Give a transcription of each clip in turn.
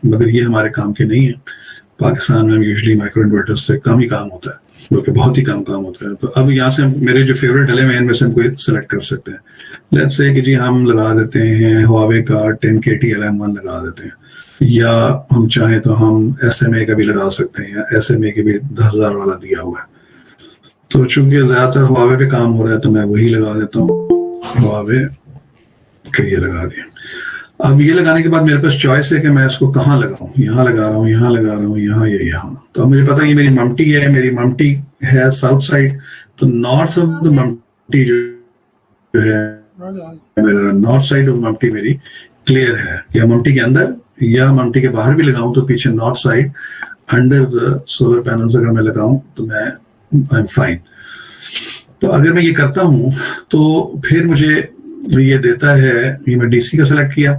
मगर ये हमारे काम के नहीं है। पाकिस्तान में यूजुअली माइक्रो इन्वर्टर्स से कम ही काम होता है, बल्कि बहुत ही कम काम होता है। तो अब यहाँ से मेरे जो फेवरेट डले हुए हैं इनमें से हम कोई सेलेक्ट कर सकते हैं। लेट्स से कि जी हम लगा देते हैं हुआवे का 10KT LM1 लगा देते हैं, या हम चाहें तो हम SMA का भी लगा सकते हैं, या SMA के भी 10,000 वाला दिया हुआ है। तो चूंकि ज्यादातर हुआवे पे काम हो रहा है तो मैं वही लगा देता हूँ, हुआवे का ये लगा दिया। अब ये लगाने के बाद मेरे पास चॉइस है कि मैं इसको कहाँ लगाऊं, यहाँ लगा रहा हूँ, यहाँ लगा रहा हूँ, यहाँ या यहाँ। तो मुझे पता है ये मेरी ममटी है, मेरी ममटी है साउथ साइड, तो नॉर्थ ऑफ द ममटी जो है मेरा नॉर्थ साइड ऑफ ममटी मेरी क्लियर है। या ममटी के अंदर या ममटी के बाहर भी लगाऊं तो पीछे north side under the solar panels अगर मैं लगाऊं तो मैं आई एम फाइन। तो अगर मैं ये करता हूं तो फिर मुझे ये देता है, ये मैं DC का सेलेक्ट किया,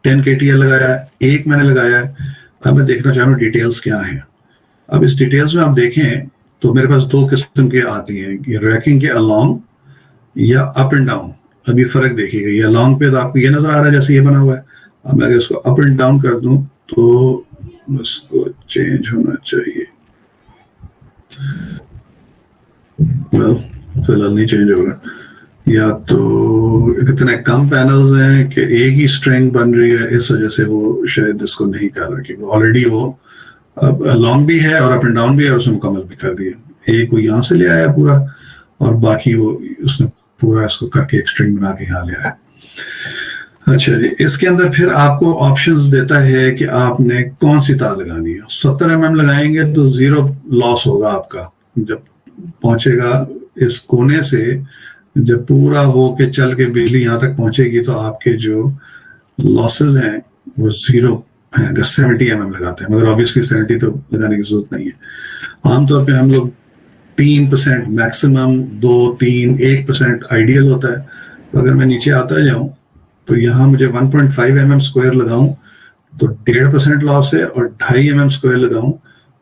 10KTL लगाया, एक मैंने लगाया। अब मैं देखना चाह रहा हूँ डिटेल्स क्या है। अब इस डिटेल्स में आप देखें तो मेरे पास 2 किस्म के आती हैं, ये रैकिंग के अलोंग या अप एंड डाउन। अब ये फर्क देखिएगा, ये अलोंग पे तो आपको ये नजर आ रहा है जैसे ये बना हुआ है। अब मैं अगर इसको अप एंड डाउन कर दूं तो इसको चेंज होना चाहिए, फिलहाल नहीं चेंज होगा। या तो इतने कम पैनल्स हैं कि एक ही स्ट्रिंग बन रही है, इस वजह से वो शायद इसको नहीं कर रहा, क्योंकि ऑलरेडी वो अब लॉन्ग भी है और अप एंड डाउन भी है, उसने मुकम्मल भी कर दिया। एक वो यहाँ से ले आया पूरा, और बाकी वो उसने पूरा इसको करके एक स्ट्रिंग बना के यहाँ ले आया। अच्छा जी, इसके अंदर फिर आपको ऑप्शंस देता है कि आपने कौन सी तार लगानी है। 70 mm लगाएंगे तो 0 लॉस होगा आपका, जब पहुंचेगा इस कोने से, जब पूरा हो के चल के बिजली यहाँ तक पहुंचेगी तो आपके जो लॉसेस हैं वो 0 हैं। अगर 70 mm लगाते हैं, मगर ऑब्वियसली 70 तो लगाने की जरूरत नहीं है। आमतौर पे हम लोग 3% मैक्सिमम, 2-3, 1% आइडियल होता है। तो अगर मैं नीचे आता जाऊं तो यहाँ मुझे 1.5 mm स्क्वायर लगाऊं तो 1.5% लॉस है, और 2.5 mm स्क्वायर लगाऊं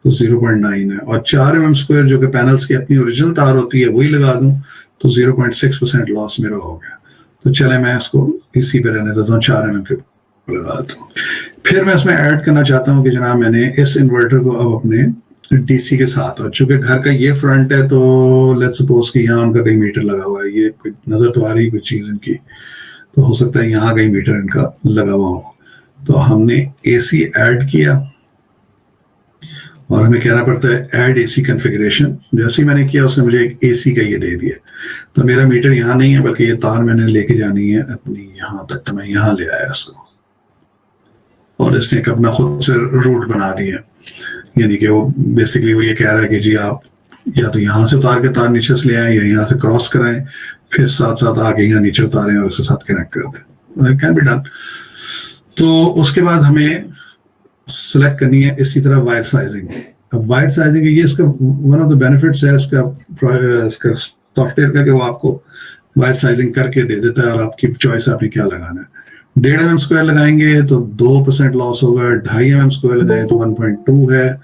तो 0.9 है, और 4 mm स्क्वायर जो कि पैनल्स की अपनी ओरिजिनल तार होती है वही लगा दूं तो 0.6% लॉस मेरा हो गया। तो चले मैं इसको इसी पे रहने देता हूँ, 4 mm के लगा देता हूँ। फिर मैं इसमें ऐड करना चाहता हूँ कि जनाब मैंने इस इन्वर्टर को अब अपने DC के साथ, और चूंकि घर का ये फ्रंट है तो लेट्स सपोज कि यहाँ उनका कहीं मीटर लगा हुआ है, ये कोई नजर तो आ रही कोई चीज इनकी, तो हो सकता है यहाँ कहीं मीटर इनका लगा हुआ हो। तो हमने AC ऐड किया और हमें कहना पड़ता है ऐड AC कॉन्फ़िगरेशन। जैसे ही मैंने किया उसने मुझे एक AC का ये दे दिया। तो मेरा मीटर यहाँ नहीं है, बल्कि ये तार मैंने लेके जानी है अपनी यहाँ तक, तो मैं यहाँ ले आया इसको, और इसने एक अपना खुद से रूट बना दिया। यानी कि वो बेसिकली वो ये कह रहा है कि जी आप या तो यहाँ से उतार के तार नीचे से ले आए, या यहाँ से क्रॉस कराएं, फिर साथ साथ आके यहाँ नीचे उतारें और उसके साथ कनेक्ट कर दें। Can be done. तो उसके बाद हमें सेलेक्ट करनी है इसी तरह वायर साइजिंग। अब वायर साइजिंग ये इसका वन ऑफ द बेनिफिट्स है इसका सॉफ्टवेयर का, कि वो आपको वायर साइजिंग करके दे देता है और आपकी चॉइस है आपने क्या लगाना है। 1.5 mm स्क्वायर लगाएंगे तो 2% लॉस होगा, 2.5 mm स्क्वायर लगाएं तो 1.2 है,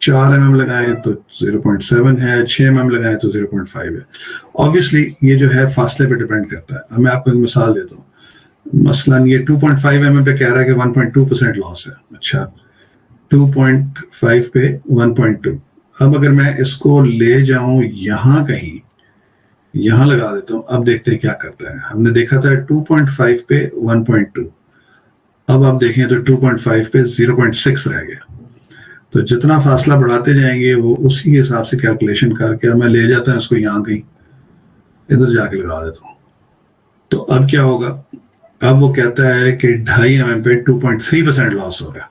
4 mm लगाएं तो 0.7 है, 6 mm लगाएं तो 0.5 है। ऑब्वियसली ये जो है फासले पे डिपेंड करता है। अब मैं आपको एक मिसाल देता हूँ। मसलन ये 2.5 mm पे कह रहा है कि 1.2% लॉस है। अच्छा, 2.5 पे 1.2। अब अगर मैं इसको ले जाऊं यहाँ कहीं, यहाँ लगा देता हूँ, अब देखते हैं क्या करता है। हमने देखा था 2.5 पे 1.2, अब आप देखें तो 2.5 पे 0.6 रह गया। तो जितना फासला बढ़ाते जाएंगे वो उसी के हिसाब से कैलकुलेशन करके मैं ले जाता हूँ इसको यहाँ कहीं, इधर जाके लगा देता हूँ। तो अब क्या होगा, अब वो कहता है कि 2.5 mm पे 2.3% लॉस हो रहा है।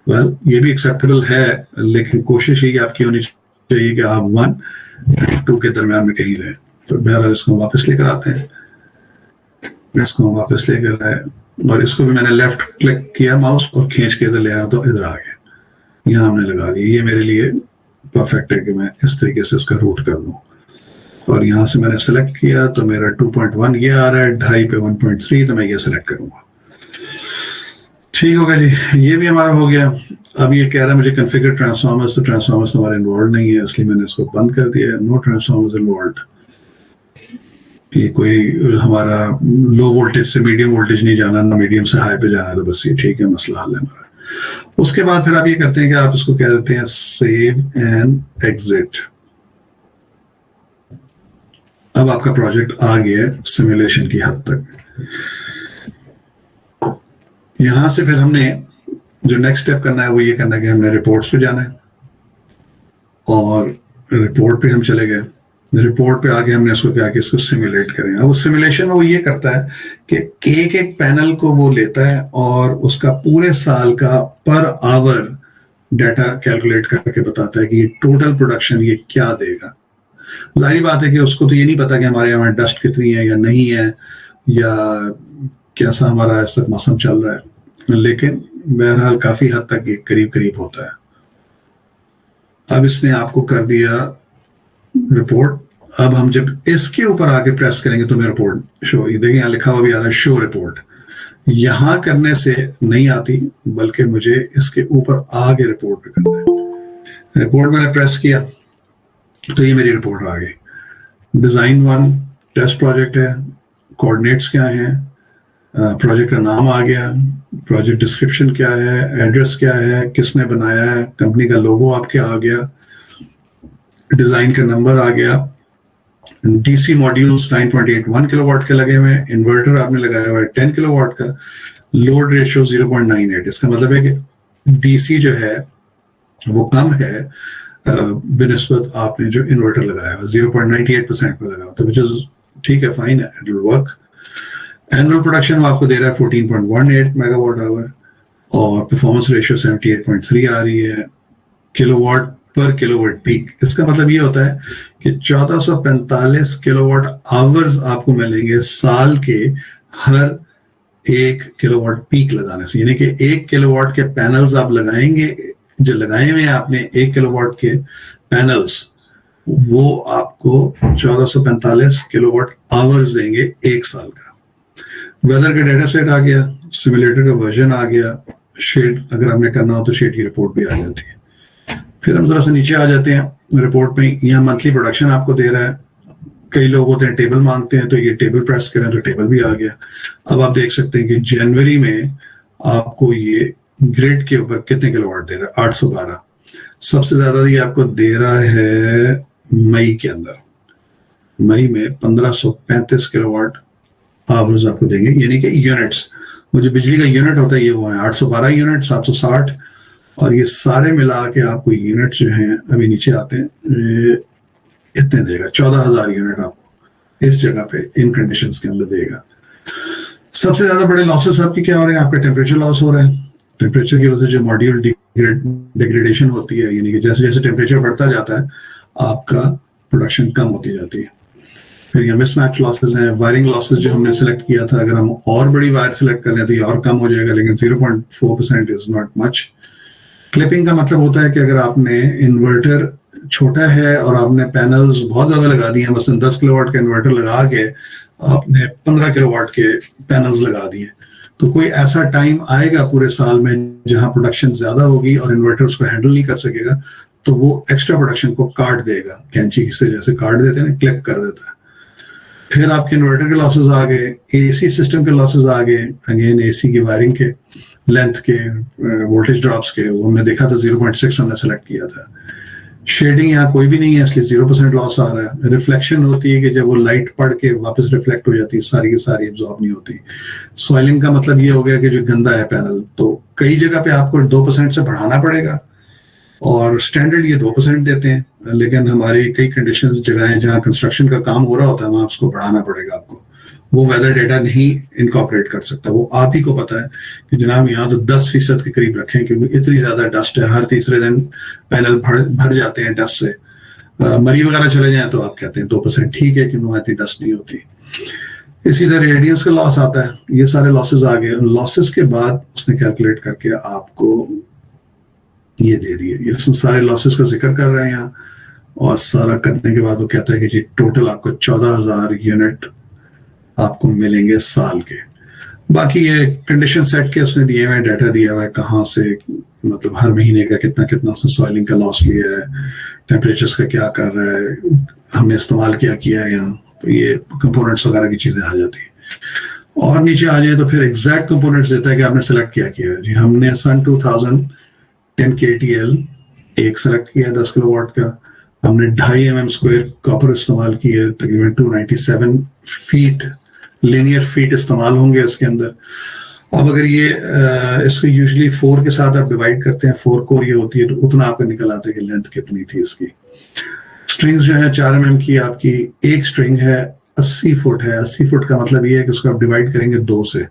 वेल ये भी एक्सेप्टेबल है, लेकिन कोशिश ही आपकी होनी चाहिए कि आप 1 2 के दरम्यान में कहीं रहें। तो बहरहाल इसको वापस लेकर आते हैं, इसको वापस लेकर आए, और इसको भी मैंने लेफ्ट क्लिक किया माउस और खींच के इधर ले आया तो इधर आ गया, यहाँ हमने लगा दिया। ये मेरे लिए परफेक्ट है कि मैं इस तरीके से इसका रूट कर दूँ। और यहाँ से मैंने सेलेक्ट किया तो मेरा 2.1 ये आ रहा है, 2.5 पे 1.3, तो मैं ये सेलेक्ट करूँगा। ठीक होगा जी, ये भी हमारा हो गया। अब ये कह रहा है मुझे कॉन्फ़िगर ट्रांसफार्मर्स, तो ट्रांसफार्मर्स हमारे इन्वॉल्व नहीं है, इसलिए मैंने इसको बंद कर दिया। No transformers involve. ये कोई हमारा लो वोल्टेज से मीडियम वोल्टेज नहीं जाना, ना मीडियम से हाई पे जाना है, तो बस ये ठीक है, मसला हल है हमारा। उसके बाद फिर आप ये करते हैं कि आप इसको कह देते हैं सेव एंड एग्जिट। अब आपका प्रोजेक्ट आ गया है सिमुलेशन की हद तक। यहां से फिर हमने जो नेक्स्ट स्टेप करना है वो ये करना है कि हमने रिपोर्ट्स पे जाना है, और रिपोर्ट पे हम चले गए। रिपोर्ट पे आके हमने इसको क्या कि इसको सिमुलेट करें। अब उस सिमुलेशन में वो ये करता है कि एक एक पैनल को वो लेता है और उसका पूरे साल का पर आवर डाटा कैलकुलेट करके बताता है कि ये टोटल प्रोडक्शन ये क्या देगा। जाहिर बात है कि उसको तो ये नहीं पता कि हमारे यहाँ डस्ट कितनी है या नहीं है, या कैसा हमारा इस तक मौसम चल रहा है, लेकिन बहरहाल काफी हद तक ये करीब करीब होता है। अब इसने आपको कर दिया रिपोर्ट। अब हम जब इसके ऊपर आके प्रेस करेंगे तो मेरा रिपोर्ट शो, ये देखिए यहाँ लिखा हुआ भी आ रहा है शो रिपोर्ट। यहां करने से नहीं आती, बल्कि मुझे इसके ऊपर आगे रिपोर्ट पे करना है। रिपोर्ट मैंने प्रेस किया तो ये मेरी रिपोर्ट आ गई। डिजाइन 1 टेस्ट प्रोजेक्ट है, कोऑर्डिनेट्स क्या हैं, प्रोजेक्ट का नाम आ गया, प्रोजेक्ट डिस्क्रिप्शन क्या है, एड्रेस क्या है, किसने बनाया है, कंपनी का लोगो आपके आ गया, डिजाइन का नंबर आ गया, डीसी मॉड्यूल्स 9.81 किलोवाट के लगे हुए हैं, इन्वर्टर आपने लगाया हुआ है 10 किलोवाट का, लोड रेशियो 0.98। इसका मतलब है कि डीसी जो है वो कम है बिनिस्बत आपने जो इन्वर्टर लगाया हुआ 0.98% पे लगा हुआ, तो विच इज ठीक है, फाइन है, it will work. Annual production आपको दे रहा है 14.18 मेगावाट आवर, और परफॉर्मेंस रेशियो 78.3 आ रही है किलोवाट पर किलोवाट पीक। इसका मतलब ये होता है कि 1445 किलोवाट आवर्स आपको मिलेंगे साल के हर 1 किलोवाट पीक लगाने से। यानी कि 1 किलोवाट के पैनल्स आप लगाएंगे, जो लगाए हुए हैं आपने 1 किलोवाट के पैनल्स, वो आपको 1445 किलोवाट आवर्स देंगे 1 साल का। वेदर का डेटा सेट आ गया, सिमुलेटर का वर्जन आ गया, शेड अगर हमने करना हो तो शेड की रिपोर्ट भी आ जाती है। फिर हम जरा से नीचे आ जाते हैं रिपोर्ट में। यहाँ मंथली प्रोडक्शन आपको दे रहा है। कई लोग होते हैं टेबल मांगते हैं, तो ये टेबल प्रेस करें तो टेबल भी आ गया। अब आप देख सकते हैं कि जनवरी में आपको ये ग्रिड के ऊपर कितने किलोवाट दे रहा है, 812। सबसे ज्यादा ये आपको दे रहा है मई के अंदर। मई में 1535 किलोवाट आवर्स आपको देंगे, यानी कि यूनिट्स। वो जो बिजली का यूनिट होता है ये वो है 812 यूनिट, 760, और ये सारे मिला के आपको यूनिट जो हैं, अभी नीचे आते हैं, इतने देगा। 14,000 यूनिट आपको इस जगह पे इन कंडीशंस के अंदर देगा। सबसे ज्यादा बड़े लॉसेस आपके क्या हो रहे हैं? आपका टेम्परेचर लॉस हो रहा है। टेम्परेचर की वजह से जो मॉड्यूल डिग्रेडेशन होती है, यानी कि जैसे जैसे टेम्परेचर बढ़ता जाता है आपका प्रोडक्शन कम होती जाती है। फिर यहाँ मिसमैच लॉसेस हैं, वायरिंग लॉसेस जो हमने सेलेक्ट किया था, अगर हम और बड़ी वायर सेलेक्ट कर लें तो ये और कम हो जाएगा, लेकिन 0.4% इज नॉट मच। क्लिपिंग का मतलब होता है कि अगर आपने इन्वर्टर छोटा है और आपने पैनल्स बहुत ज्यादा लगा दिए हैं, मसलन 10 किलोवाट का इन्वर्टर लगा के आपने 15 किलोवाट के पैनल्स लगा दिए, तो कोई ऐसा टाइम आएगा पूरे साल में जहां प्रोडक्शन ज्यादा होगी और इन्वर्टर उसको हैंडल नहीं कर सकेगा, तो वो एक्स्ट्रा प्रोडक्शन को काट देगा, कैंची से जैसे काट देते हैं ना, क्लिप कर देता है। फिर आपके इन्वर्टर के लॉसेस आ गए, एसी सिस्टम के लॉसेस आ गए, अगेन एसी की वायरिंग के, लेंथ के, वोल्टेज ड्रॉप्स के, वो हमने देखा था 0.6 हमने सेलेक्ट किया था। शेडिंग यहाँ कोई भी नहीं है, इसलिए 0% लॉस आ रहा है। रिफ्लेक्शन होती है कि जब वो लाइट पड़ के वापस रिफ्लेक्ट हो जाती है, सारी की सारी एब्जॉर्ब नहीं होती। सॉइलिंग का मतलब ये हो गया कि जो गंदा है पैनल, तो कई जगह पे आपको 2% से बढ़ाना पड़ेगा, और स्टैंडर्ड ये 2% देते हैं, लेकिन हमारी कई कंडीशंस जगह हैं जहाँ कंस्ट्रक्शन का काम हो रहा होता है, वहां उसको बढ़ाना पड़ेगा आपको। वो वेदर डेटा नहीं इनकॉर्पोरेट कर सकता, वो आप ही को पता है कि जनाब यहाँ तो 10% के करीब रखें, क्योंकि इतनी ज्यादा डस्ट है, हर तीसरे दिन पैनल भर जाते हैं डस्ट से। मरी वगैरह चले जाएं तो आप कहते हैं 2% ठीक है, क्योंकि वहाँ इतनी डस्ट नहीं होती। इसी तरह रेडियंस का लॉस आता है। ये सारे लॉसेस आ गए। उन लॉसेस के बाद उसने कैलकुलेट करके आपको ये दे दिए। ये सारे लॉसेस का जिक्र कर रहे हैं यहाँ, और सारा करने के बाद वो कहता है कि जी टोटल आपको 14,000 यूनिट आपको मिलेंगे साल के। बाकी ये कंडीशन सेट के उसने दिए हुए, डाटा दिया हुआ है कहाँ से, मतलब हर महीने का कितना कितना उसने सॉइलिंग का लॉस लिया है, टेम्परेचर्स का क्या कर रहा है, हमने इस्तेमाल क्या किया है यहाँ, तो ये कंपोनेंट्स वगैरह की चीजें आ जाती है। और नीचे आ जाए तो फिर एग्जैक्ट कंपोनेंट्स देता है कि आपने सेलेक्ट क्या किया जी। हमने सन 2010 KTL एक सेलेक्ट किया 10 किलोवाट का। हमने 2.5 mm² कॉपर इस्तेमाल की है, तकरीबन 297 फीट लीनियर फीट इस्तेमाल होंगे इसके अंदर। अब अगर ये इसको यूजुअली 4 के साथ आप डिवाइड करते हैं, 4 कोर ये होती है, तो उतना आपको निकल आता है कि लेंथ कितनी थी इसकी। स्ट्रिंग्स जो है 4 mm की आपकी एक स्ट्रिंग है, 80 फुट है। 80 फुट का मतलब ये है कि उसको आप डिवाइड करेंगे 2 से,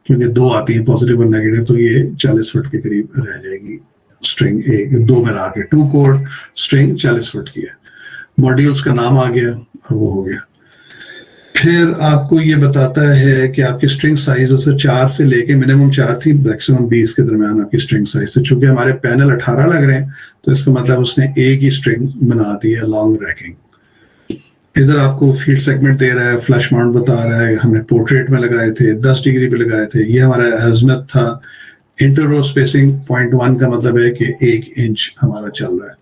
क्योंकि 2 आती है पॉजिटिव और नेगेटिव, तो ये 40 फुट के करीब रह जाएगी स्ट्रिंग। एक 2 मिला के 2 कोर स्ट्रिंग 40 फुट की है। मॉड्यूल्स का नाम आ गया और वो हो गया। फिर आपको ये बताता है कि आपकी स्ट्रिंग साइज उसे 4 से लेके मिनिमम 4 थी, मैक्सिमम 20 के दरमियान आपकी स्ट्रिंग साइज। तो चूंकि हमारे पैनल 18 लग रहे हैं, तो इसका मतलब उसने एक ही स्ट्रिंग बना दी है, लॉन्ग रैकिंग। इधर आपको फील्ड सेगमेंट दे रहा है, फ्लैश माउंट बता रहा है, हमने पोर्ट्रेट में लगाए थे, 10 डिग्री पे लगाए थे। ये हमारा अजमत था। इंटररो स्पेसिंग 0.1 का मतलब है कि 1 इंच हमारा चल रहा है।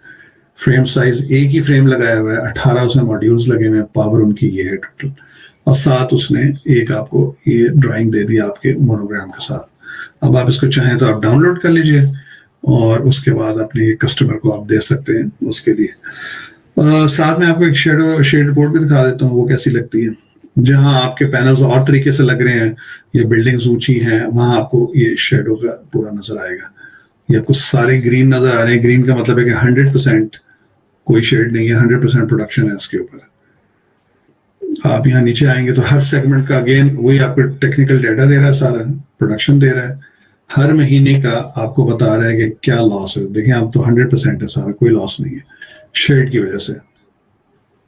फ्रेम साइज एक ही फ्रेम लगाया हुआ है, 18 उसमें मॉड्यूल्स लगे हुए हैं, पावर उनकी ये है टोटल। और साथ उसने एक आपको ये ड्राइंग दे दी आपके मोनोग्राम के साथ। अब आप इसको चाहें तो आप डाउनलोड कर लीजिए और उसके बाद अपने कस्टमर को आप दे सकते हैं उसके लिए। साथ में आपको एक शेड रिपोर्ट भी दिखा देता हूँ, वो कैसी लगती है। जहां आपके पैनल्स और तरीके से लग रहे हैं, ये बिल्डिंग्स ऊंची हैं, वहां आपको ये शेडो का पूरा नजर आएगा। ये आपको सारे ग्रीन नजर आ रहे हैं। ग्रीन का मतलब है कि 100% कोई शेड नहीं है, 100% प्रोडक्शन है इसके ऊपर। आप यहाँ नीचे आएंगे तो हर सेगमेंट का अगेन वही आपको टेक्निकल डाटा दे रहा है, सारा प्रोडक्शन दे रहा है। हर महीने का आपको बता रहा है कि क्या लॉस है। देखें आप तो 100% है सारा, कोई लॉस नहीं है शेड की वजह से।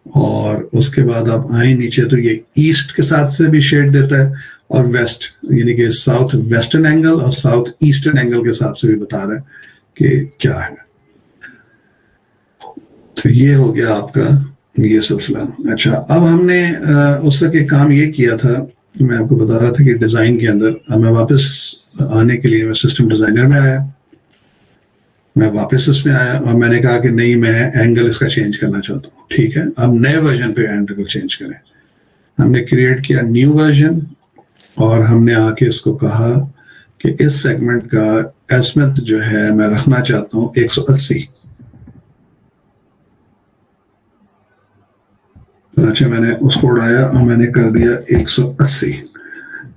और उसके बाद आप आए नीचे तो ये ईस्ट के साथ से भी शेड देता है और वेस्ट, यानी कि साउथ वेस्टर्न एंगल और साउथ ईस्टर्न एंगल के हिसाब से भी बता रहा है कि क्या है। तो ये हो गया आपका ये सिलसिला। अच्छा, अब हमने उस वक्त एक काम ये किया था, मैं आपको बता रहा था कि डिज़ाइन के अंदर मैं वापस आने के लिए मैं सिस्टम डिज़ाइनर में आया। मैं वापस इसमें आया और मैंने कहा कि नहीं, मैं एंगल इसका चेंज करना चाहता हूँ। ठीक है, अब नए वर्जन पे एंगल चेंज करें। हमने क्रिएट किया न्यू वर्जन और हमने आके इसको कहा कि इस सेगमेंट का एस्मेथ जो है मैं रखना चाहता हूँ 180। अच्छा, मैंने उसको उड़ाया और मैंने कर दिया 180।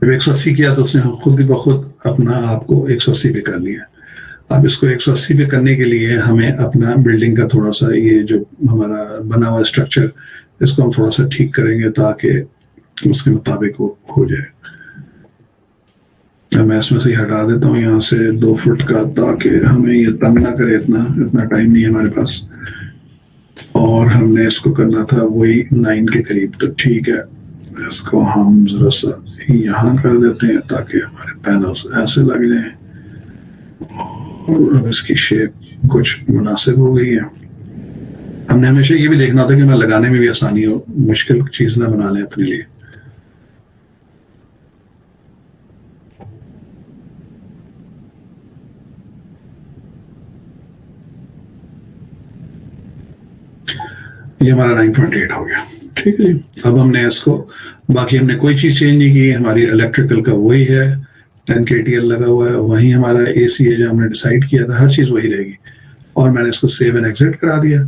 जब 180 किया तो उसने खुद भी बखुद अपना आपको 180 पे कर लिया। अब इसको 180 पे करने के लिए हमें अपना बिल्डिंग का थोड़ा सा ये जो हमारा बना हुआ स्ट्रक्चर, इसको हम थोड़ा सा ठीक करेंगे ताकि उसके मुताबिक वो हो जाए। मैं इसमें से हटा देता हूँ यहाँ से 2 फुट का, ताकि हमें ये तंग ना करे। इतना टाइम नहीं है हमारे पास। और हमने इसको करना था वही 9 के करीब, तो ठीक है, इसको हम जरा सा यहाँ कर देते हैं ताकि हमारे पैनल्स ऐसे लग जाएं। और अब इसकी शेप कुछ मुनासिब हो गई है। हमने हमेशा ये भी देखना था कि हमें लगाने में भी आसानी हो, मुश्किल चीज ना बना लें अपने लिए। ये हमारा 9.8 हो गया। ठीक है जी। अब हमने इसको, बाकी हमने कोई चीज चेंज नहीं की। हमारी इलेक्ट्रिकल का वही है, 10 KTL लगा हुआ है, वही हमारा AC है जो हमने डिसाइड किया था, हर चीज वही रहेगी। और मैंने इसको सेव एंड एग्जिट करा दिया।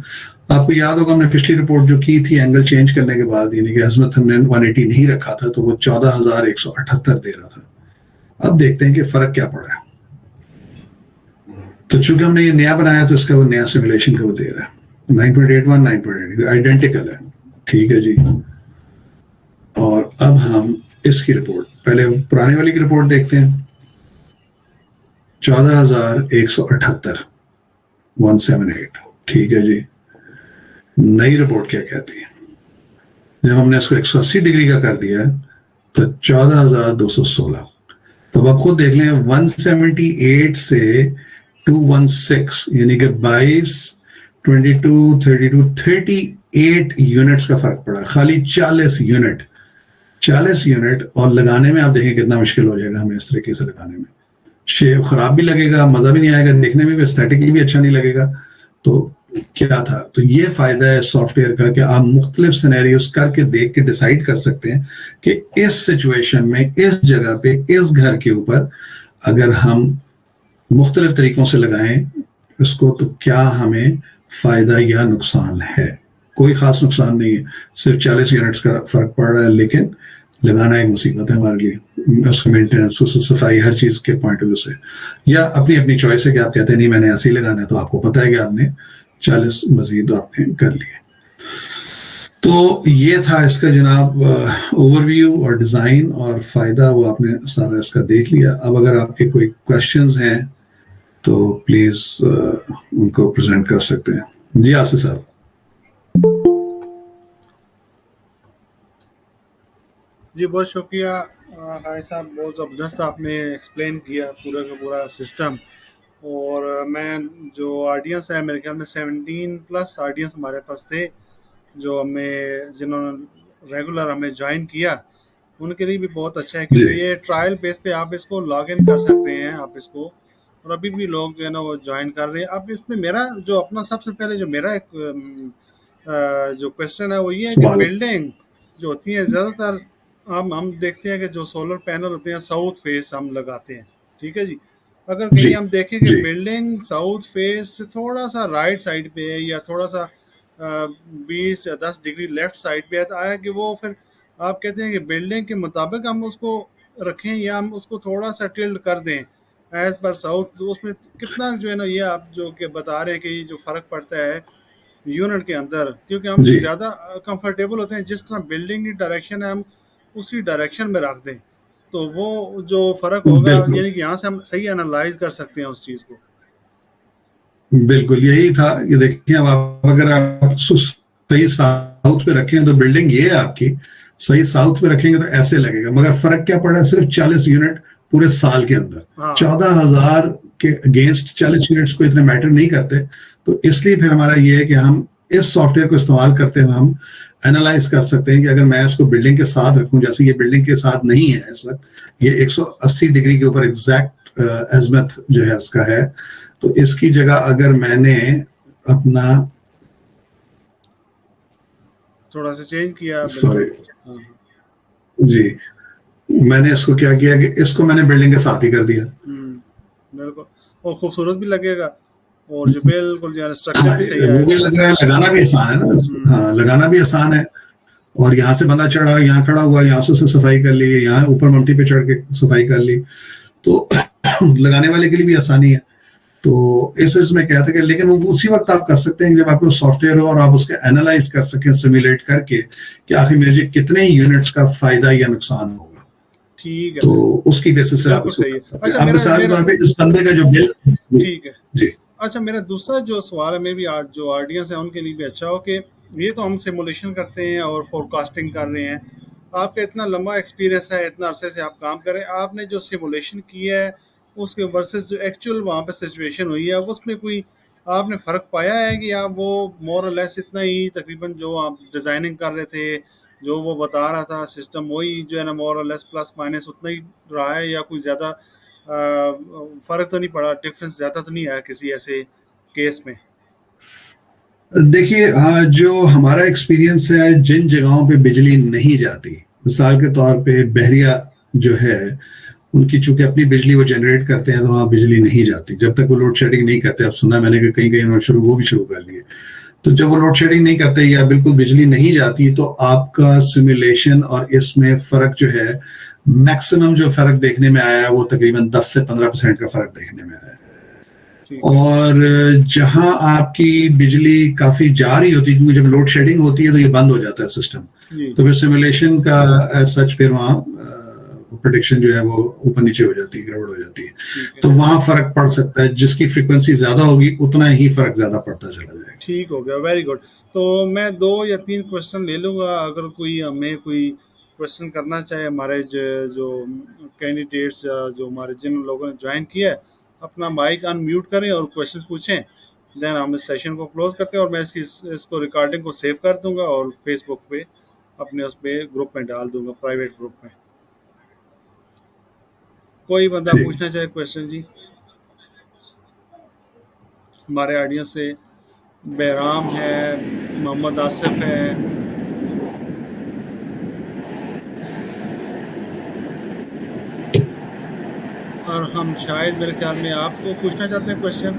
आपको याद होगा हमने पिछली रिपोर्ट जो की थी एंगल चेंज करने के बाद, यानी कि अजमत हमने 180 नहीं रखा था, तो वो 14,178 दे रहा था। अब देखते हैं कि फर्क क्या पड़ा है। तो चूंकि हमने ये नया बनाया तो इसका वो नया सिमुलेशन का वो दे रहा है 9.81, 9.8 आइडेंटिकल है। ठीक है जी। और अब हम इसकी रिपोर्ट, पहले पुराने वाली की रिपोर्ट देखते हैं। 14,178 178। ठीक है जी। नई रिपोर्ट क्या कहती है? जब हमने इसको 180 डिग्री का कर दिया तो 14,216। तो अब खुद देख लें, 178 से 216 यानी कि 22, 22, 32, 38 यूनिट्स का फर्क पड़ा। खाली 40 यूनिट और लगाने में आप देखें कितना मुश्किल हो जाएगा हमें इस तरीके से लगाने में। शेप खराब भी लगेगा, मजा भी नहीं आएगा, देखने में भी एस्थेटिकली भी अच्छा नहीं लगेगा। तो क्या था। तो ये फायदा है सॉफ्टवेयर का कि आप मुख्तलिफ सिनेरियोस करके देख के डिसाइड कर सकते हैं कि इस सिचुएशन में, इस जगह पे, इस घर के ऊपर अगर हम मुख्तलिफ तरीकों से लगाएं इसको तो क्या हमें फायदा या नुकसान है। कोई खास नुकसान नहीं है, सिर्फ 40 यूनिट्स का फर्क पड़ रहा है, लेकिन लगाना एक मुसीबत है हमारे लिए, उसका मेंटेनेंस, उसकी सफाई, हर चीज के पॉइंट ऑफ व्यू से। या अपनी अपनी चॉइस है कि आप कहते हैं नहीं मैंने ऐसे ही लगाना है, तो आपको पता है कि आपने 40 मजीद आपने कर लिए। तो ये था इसका जनाब ओवरव्यू और डिजाइन और फायदा, वो आपने सारा इसका देख लिया। अब अगर आपके कोई क्वेश्चंस हैं तो प्लीज उनको प्रेजेंट कर सकते हैं। जी आसिफ साहब। जी बहुत शुक्रिया खाई साहब, बहुत ज़बरदस्त आपने एक्सप्लेन किया पूरा का पूरा सिस्टम। और मैं जो ऑडियंस है, मेरे ख्याल में 17+ ऑडियंस हमारे पास थे जो हमें, जिन्होंने रेगुलर हमें ज्वाइन किया, उनके लिए भी बहुत अच्छा है, जी क्योंकि ये ट्रायल बेस पे आप इसको लॉग इन कर सकते हैं आप इसको। और अभी भी लोग जो है ना वो ज्वाइन कर रहे हैं। अब इसमें मेरा जो अपना सबसे पहले जो मेरा एक जो क्वेश्चन है वो ये है कि सवाल। बिल्डिंग जो होती है ज़्यादातर हम देखते हैं कि जो सोलर पैनल होते हैं साउथ फेस हम लगाते हैं, ठीक है जी। अगर जी कहीं हम देखें कि जी बिल्डिंग साउथ फेस से थोड़ा सा राइट साइड पे है या थोड़ा सा 20 या 10 डिग्री लेफ्ट साइड पे है, तो आया कि वो फिर आप कहते हैं कि बिल्डिंग के मुताबिक हम उसको रखें या हम उसको थोड़ा सा टिल्ड कर दें एज पर साउथ, तो उसमें कितना जो है ना ये आप जो कि बता रहे हैं कि जो फ़र्क पड़ता है यूनिट के अंदर, क्योंकि हम जी ज़्यादा कंफर्टेबल होते हैं जिस तरह बिल्डिंग की डायरेक्शन है हम उसी डायरेक्शन में रख दें, तो वो जो फ़र्क होगा बिल्कुल यानी कि यहाँ से हम सही एनालाइज कर सकते हैं उस चीज़ को। बिल्कुल यही था। ये देखिए अब आप अगर आप सही साउथ पे रखें तो बिल्डिंग ये है आपकी, सही साउथ पे रखेंगे तो ऐसे लगेगा, मगर फर्क क्या पड़ा है, सिर्फ 40 यूनिट पूरे साल के अंदर। हाँ 14,000 के अगेंस्ट 40 यूनिट्स को इतने मैटर नहीं करते। तो इसलिए फिर हमारा ये है कि हम इस सॉफ्टवेयर को इस्तेमाल करते हुए हम एनालाइज कर सकते हैं कि अगर मैं इसको बिल्डिंग के साथ रखूं, जैसे ये बिल्डिंग के साथ नहीं है इस वक्त, ये 180 डिग्री के ऊपर एग्जैक्ट एजमत जो है इसका है, तो इसकी जगह अगर मैंने अपना, थोड़ा सा चेंज किया, सॉरी बिल्कुल। हाँ हाँ। जी, मैंने इसको क्या किया कि इसको मैंने बिल्डिंग के साथ ही कर दिया। बिल्कुल, और खूबसूरत भी लगेगा, और जो बिल्कुल जो स्ट्रक्चर हाँ भी सही वो भी आएगा। लग रहा है, लगाना भी आसान है ना हम्म, हाँ लगाना भी आसान है। और यहाँ से बंदा चढ़ा, यहाँ खड़ा हुआ, यहाँ से उसने सफाई कर ली, यहाँ ऊपर ममटी पे चढ़ के सफाई कर ली, तो लगाने वाले के लिए भी आसानी है। तो इस इसमें क्या था कि, लेकिन वो उसी वक्त आप कर सकते हैं जब आपको सॉफ्टवेयर हो और आप उसके एनालाइज कर सकें सिमुलेट करके कि आखिर मुझे कितने यूनिट्स का फायदा या नुकसान होगा। ठीक है, तो उसकी बेसिस से आप बिल्कुल इसको सही है। कर सकते हैं। अच्छा अब मेरा मिसाल के मेरा तौर पे इस बंदे का जो बिल, जी ठीक है। जी अच्छा मेरा दूसरा जो सवाल है, मे भी आज जो ऑडियंस है उनके लिए भी अच्छा हो कि ये तो हम सिमुलेशन करते हैं और फोरकास्टिंग कर रहे हैं, आपका इतना लंबा एक्सपीरियंस है, इतना अरसे से आप काम कर रहे हैं, आपने जो सिमुलेशन किया है उसके वर्सेस जो एक्चुअल वहाँ पे सिचुएशन हुई है उसमें कोई आपने फ़र्क पाया है कि आप वो मोर और लेस इतना ही तकरीबन जो आप डिज़ाइनिंग कर रहे थे, जो वो बता रहा था सिस्टम, वही जो है ना मोर और लेस प्लस माइनस उतना ही रहा है, या कोई ज़्यादा फ़र्क तो नहीं पड़ा, डिफरेंस ज़्यादा तो नहीं आया किसी ऐसे केस में? देखिए जो हमारा एक्सपीरियंस है, जिन जगहों पे बिजली नहीं जाती, मिसाल के तौर पे बहरिया जो है, उनकी चूंकि अपनी बिजली वो जनरेट करते हैं तो वहाँ बिजली नहीं जाती जब तक वो लोड शेडिंग नहीं करते। अब सुना मैंने कि कहीं कहीं उन्होंने वो भी शुरू कर दिए। तो जब वो लोड शेडिंग नहीं करते या बिल्कुल बिजली नहीं जाती, तो आपका सिमुलेशन और इसमें फर्क जो है, मैक्सिमम जो फर्क देखने में आया है वो तकरीबन 10 से 15% का फर्क देखने में आया है। ठीक है। और जहां आपकी बिजली काफी जा रही होती है, क्योंकि जब लोड शेडिंग होती है तो ये बंद हो जाता है सिस्टम, जी तो फिर सिमुलेशन का सच फिर वहाँ प्रोडिक्शन जो है वो ऊपर नीचे हो जाती है, गड़बड़ हो जाती है। ठीक है। तो वहां फर्क पड़ सकता है, जिसकी फ्रीक्वेंसी ज्यादा होगी उतना ही फर्क ज्यादा पड़ता चला जाएगा। ठीक हो गया, वेरी गुड। तो मैं 2 या 3 क्वेश्चन ले लूँगा, अगर कोई हमें कोई क्वेश्चन करना चाहे हमारे जो कैंडिडेट्स या जो हमारे जिन लोगों ने ज्वाइन किया है, अपना माइक अनम्यूट करें और क्वेश्चन पूछें। देन हम इस सेशन को क्लोज करते हैं और मैं इसको रिकॉर्डिंग को सेव कर दूंगा और फेसबुक पे अपने उस पे ग्रुप में डाल दूंगा, प्राइवेट ग्रुप में। कोई बंदा ठीक। पूछना चाहे क्वेश्चन जी हमारे ऑडियंस से? बहराम है, मोहम्मद आसिफ है। और हम शायद मेरे ख्याल में आपको पूछना चाहते हैं क्वेश्चन,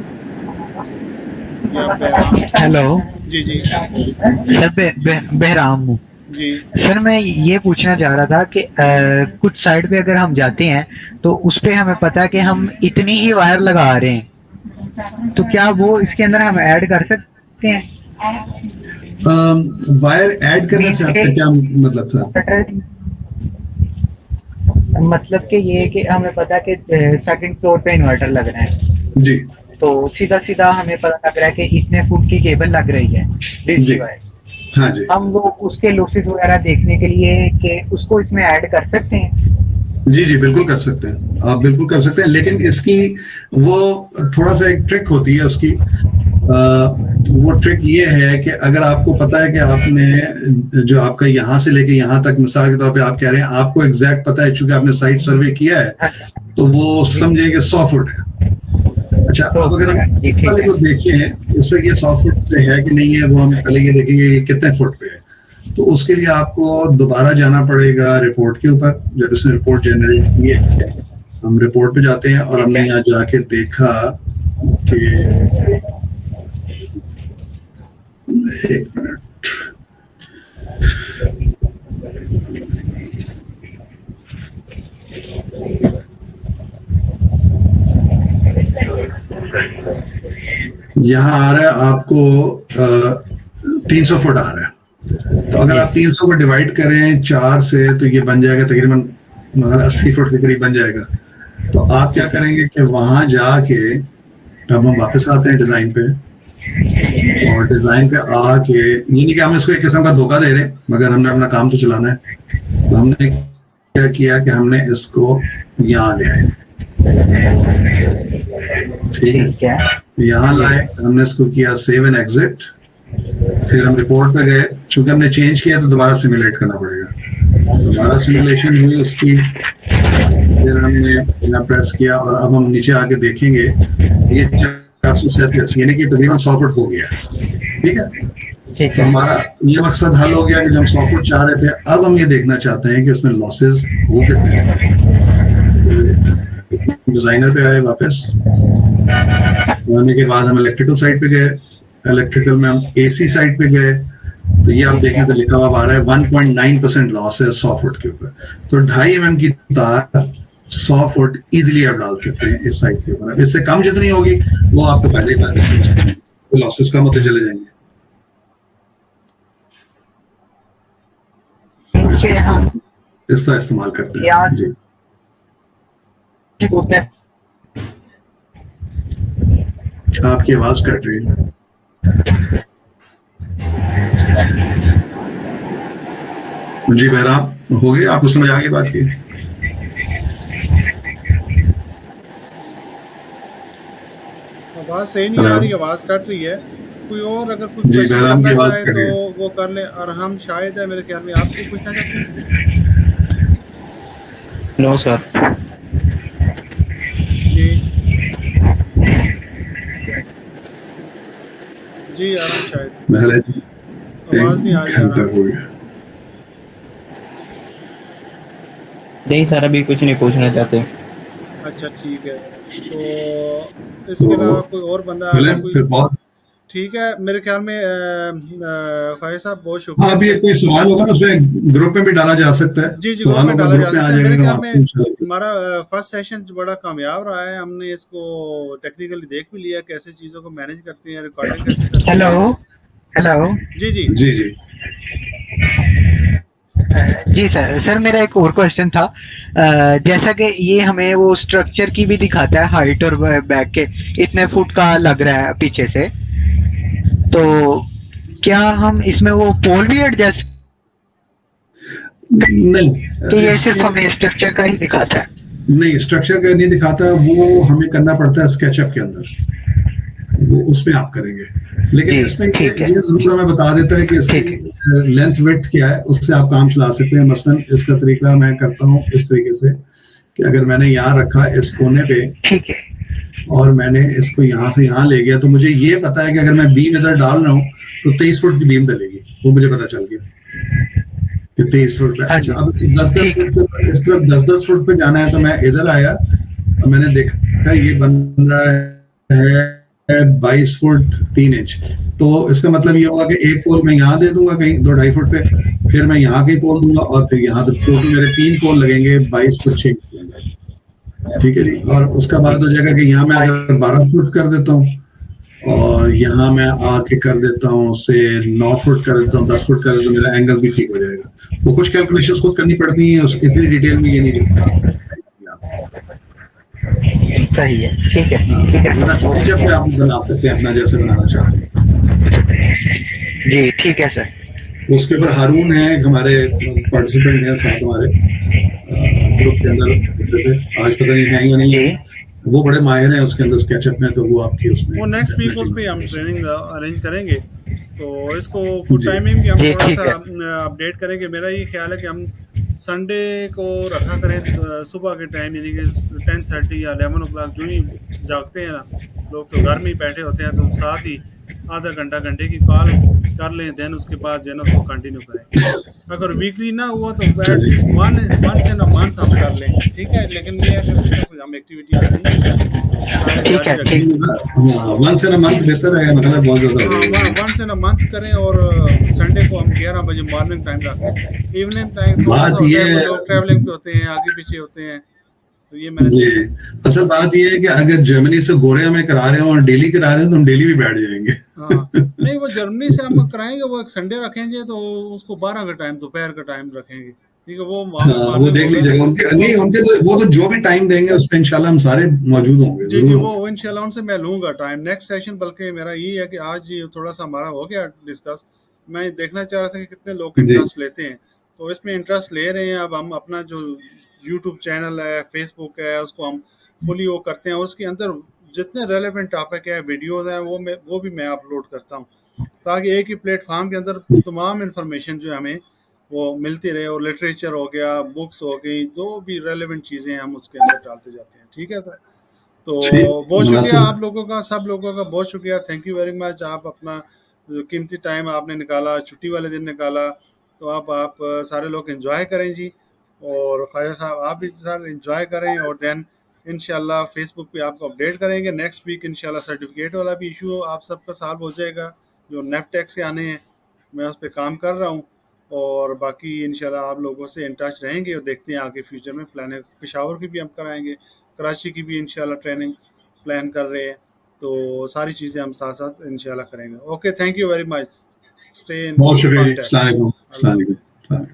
या बहराम? हेलो जी जी सर, बहराम हूँ जी। सर। मैं ये पूछना चाह रहा था कि कुछ साइड पे अगर हम जाते हैं तो उस पे हमें पता है कि हम इतनी ही वायर लगा रहे हैं, तो क्या वो इसके अंदर हम ऐड कर सकते हैं? वायर ऐड करने से आपका क्या मतलब था? मतलब कि ये है कि हमें पता है कि सेकंड फ्लोर पे इन्वर्टर लग रहा है, जी तो सीधा सीधा हमें पता लग रहा है कि इतने फुट की केबल लग रही है जी डीसी वायर। हाँ जी हम वो उसके लॉसेस वगैरह देखने के लिए कि उसको इसमें ऐड कर सकते हैं? जी जी बिल्कुल कर सकते हैं, आप बिल्कुल कर सकते हैं, लेकिन इसकी वो थोड़ा सा एक ट्रिक होती है उसकी। वो ट्रिक ये है कि अगर आपको पता है कि आपने जो आपका यहाँ से लेके यहाँ तक, मिसाल के तौर पे आप कह रहे हैं आपको एग्जैक्ट पता है, चूंकि आपने साइट सर्वे किया है, तो वो समझे कि 100 फुट है। अच्छा, अब अगर हम पहले को देखें इससे कि 100 फुट पे है कि नहीं है, वो हम पहले ये देखेंगे कि कितने फुट पे है। तो उसके लिए आपको दोबारा जाना पड़ेगा रिपोर्ट के ऊपर, जब उसने रिपोर्ट जनरेट की है हम रिपोर्ट पे जाते हैं और हमने यहाँ जाके देखा कि एक मिनट, यहाँ आ रहा है आपको 300 फुट आ रहा है। तो अगर आप 300 को डिवाइड करें 4 से तो ये बन जाएगा तकरीबन 80 फुट के करीब बन जाएगा। तो आप क्या करेंगे कि वहां जाके, अब हम वापस आते हैं डिजाइन पे, और डिजाइन पे आके, ये नहीं कि हम इसको एक किस्म का धोखा दे रहे हैं, मगर हमने अपना काम तो चलाना है। तो हमने क्या किया कि हमने इसको यहाँ ले आए, ठीक है, यहाँ लाए, हमने इसको किया सेव एंड एग्जिट, फिर हम रिपोर्ट पे गए, चूंकि हमने चेंज किया तो दोबारा सिमुलेट करना पड़ेगा, दोबारा सिमुलेशन हुई उसकी, फिर हमने यहाँ प्रेस किया और अब हम नीचे आके देखेंगे ये 437 यानी कि तकरीबन 100 फुट हो गया, ठीक है। तो हमारा ये मकसद हल हो गया कि जब हम 100 फुट चाह रहे थे, अब हम ये देखना चाहते हैं कि उसमें लॉसेस हो कितने हैं। डिजाइनर पे आए वापस, आने के बाद हम इलेक्ट्रिकल साइड पे गए, इलेक्ट्रिकल में हम एसी साइड पे गए, तो ये आप देखें तो लिखा हुआ आ रहा है 1.9% लॉस है 100 फुट के ऊपर। तो 2.5 mm की तार 100 फुट इजीली आप डाल सकते हैं इस साइड के ऊपर। इससे कम जितनी होगी वो आपको पहले ही लॉसेस कम होते चले जाएंगे। इस तरह इस्तेमाल करते हैं जी। आपकी आवाज कट रही है। जी बहराम हो गए, आपको समझ आ गई बात की? आवाज सही नहीं आ रही, आवाज कट रही है। कोई और अगर कुछ जी बहराम की आवाज कट रही तो वो कर ले। और हम शायद है, मेरे ख्याल में आपको पूछना चाहते हैं। No sir. जी जी आराम, शायद आवाज नहीं आ रही। नहीं सर, अभी कुछ नहीं पूछना चाहते। अच्छा ठीक है, तो इसके अलावा कोई और बंदा ठीक है। मेरे ख्याल में ख्वाहिश साहब बहुत शुक्रिया। हाँ, अभी कोई सवाल होगा तो उसमें ग्रुप में भी डाला जा सकता है। जी जी, ग्रुप में डाला जा सकता है। मेरे ख्याल में हमारा फर्स्ट सेशन बड़ा कामयाब रहा है। हमने इसको टेक्निकली देख भी लिया, कैसे चीज़ों को मैनेज करते हैं, रिकॉर्डिंग कैसे करते हैं। हेलो जी जी जी जी जी सर, मेरा एक और क्वेश्चन था। जैसा कि ये हमें वो स्ट्रक्चर की भी दिखाता है, हाइट और बैक के इतने फुट का लग रहा है पीछे से, तो क्या हम इसमें वो पोल भी एडजस्ट? नहीं, तो ये सिर्फ हमें स्ट्रक्चर का ही दिखाता है? नहीं, स्ट्रक्चर का नहीं दिखाता, वो हमें करना पड़ता है स्केचअप के अंदर, वो उसमें आप करेंगे। लेकिन इसमें ये जरूर हमें बता देता है कि इसकी लेंथ विड्थ क्या है, उससे आप काम चला सकते हैं। मसलन इसका तरीका मैं करता हूँ इस तरीके से कि अगर मैंने यहाँ रखा इस कोने पे, ठीक है, और मैंने इसको यहाँ से यहाँ ले गया, तो मुझे ये पता है कि अगर मैं बीम इधर डाल रहा हूँ तो 23 फुट की बीम डलेगी, वो मुझे पता चल गया कि 23 फुट पे। हाँ जी। अच्छा, अब 10-10 फुट पे, इस तरफ 10-10 फुट पे जाना है, तो मैं इधर आया और मैंने देखा ये बन रहा है 22 फुट 3 इंच। तो इसका मतलब ये होगा कि एक पोल मैं यहाँ दे दूंगा कहीं 2-2.5 फुट पे, फिर मैं यहाँ कहीं पोल दूंगा, और फिर यहाँ तो टोटल मेरे 3 पोल लगेंगे 22 फुट 6 इंच के अंदर। ठीक है जी। और उसका बाद हो जाएगा कि यहाँ मैं अगर 12 फुट कर देता हूँ, और यहाँ मैं आके कर देता हूँ से 9 फुट कर देता हूँ, 10 फुट कर देता हूँ, मेरा एंगल भी ठीक हो जाएगा। वो कुछ कैलकुलेशंस खुद करनी पड़ती हैं, इतनी डिटेल में ये नहीं लिखा। सही है, ठीक है, ठीक है। स्केचअप पे आप बना सकते हैं अपना जैसे बनाना चाहते हैं। जी ठीक है सर। उसके ऊपर हारून है, हमारे पार्टिसिपेंट हैं साथ हमारे ग्रुप के अंदर थे, आज पता नहीं है या नहीं है, वो बड़े माहिर हैं उसके अंदर स्केचअप में, तो वो आपकी उसमें वो नेक्स्ट वीक उस पे हम ट्रेनिंग अरेंज करेंगे, तो इसको कुछ टाइमिंग भी हम थोड़ा सा अपडेट करेंगे। मेरा ये ख्याल है कि हम संडे को रखा करें सुबह के टाइम, यानी कि 10:30 या 11 o'clock, जो ही जागते हैं ना लोग, तो घर में ही बैठे होते हैं, तो साथ ही आधा घंटे की कॉल कर लें, देन उसके बाद जो है ना उसको कंटिन्यू करें। अगर वीकली ना हुआ तो at least once in a month हम कर लें, ठीक है। लेकिन ये है कि हम एक्टिविटी सारे जारी रखें। वंस इन अ मंथ बेहतर है, मतलब बहुत ज्यादा वंस इन अ मंथ करें, और संडे को हम 11 बजे मॉर्निंग टाइम रखें। इवनिंग टाइम थोड़ा सा होता है, लोग ट्रैवलिंग पे होते हैं, आगे पीछे होते हैं, तो ये मैंने जी। असल बात ये है कि अगर जर्मनी से गोरिया में करा रहे हो और डेली करा रहे हो तो हम डेली भी बैठ जाएंगे। हाँ, नहीं वो जर्मनी से हम कराएंगे, वो एक संडे रखेंगे, तो उसको 12 का टाइम, दोपहर का टाइम रखेंगे, ठीक है। वो देख लीजिएगा उनके, नहीं उनके तो वो तो जो भी टाइम देंगे उस पे इंशाल्लाह हम सारे मौजूद होंगे। जी जी, वो इंशाल्लाह उनसे मैं लूंगा टाइम नेक्स्ट सेशन। बल्कि मेरा ये है कि आज ये थोड़ा सा हमारा हो गया डिस्कस, मैं देखना चाह रहा था कि कितने लोग इंटरेस्ट लेते हैं, तो इसमें इंटरेस्ट ले रहे हैं। अब हम अपना जो यूट्यूब चैनल है, फेसबुक है, उसको हम फुली वो करते हैं, उसके अंदर जितने रेलेवेंट टॉपिक है, वीडियोज़ हैं, वो भी मैं अपलोड करता हूँ, ताकि एक ही प्लेटफॉर्म के अंदर तमाम इन्फॉर्मेशन जो है हमें वो मिलती रहे। और लिटरेचर हो गया, बुक्स हो गई, जो भी रेलेवेंट चीज़ें हैं हम उसके अंदर डालते जाते हैं, ठीक है सर। तो बहुत शुक्रिया आप लोगों का, सब लोगों का बहुत शुक्रिया, थैंक यू वेरी मच। आप अपना कीमती टाइम आपने निकाला, छुट्टी वाले दिन निकाला, तो आप सारे लोग एंजॉय करें जी, और ख्वाजा साहब आप भी सर एंजॉय करें, और देन इंशाल्लाह फेसबुक पे आपको अपडेट करेंगे। नेक्स्ट वीक इंशाल्लाह सर्टिफिकेट वाला भी इशू आप सबका सॉल्व हो जाएगा, जो नेफ्टेक्स से आने हैं, मैं उस पर काम कर रहा हूँ। और बाकी इंशाल्लाह आप लोगों से इन टच रहेंगे, और देखते हैं आगे फ्यूचर में प्लान है। पेशावर की भी हम कराएंगे, कराची की भी इंशाल्लाह ट्रेनिंग प्लान कर रहे हैं, तो सारी चीज़ें हम साथ साथ इंशाल्लाह करेंगे। Okay, thank you very much, stay in बहुत शुक्रिया जी। अस्सलाम वालेकुम।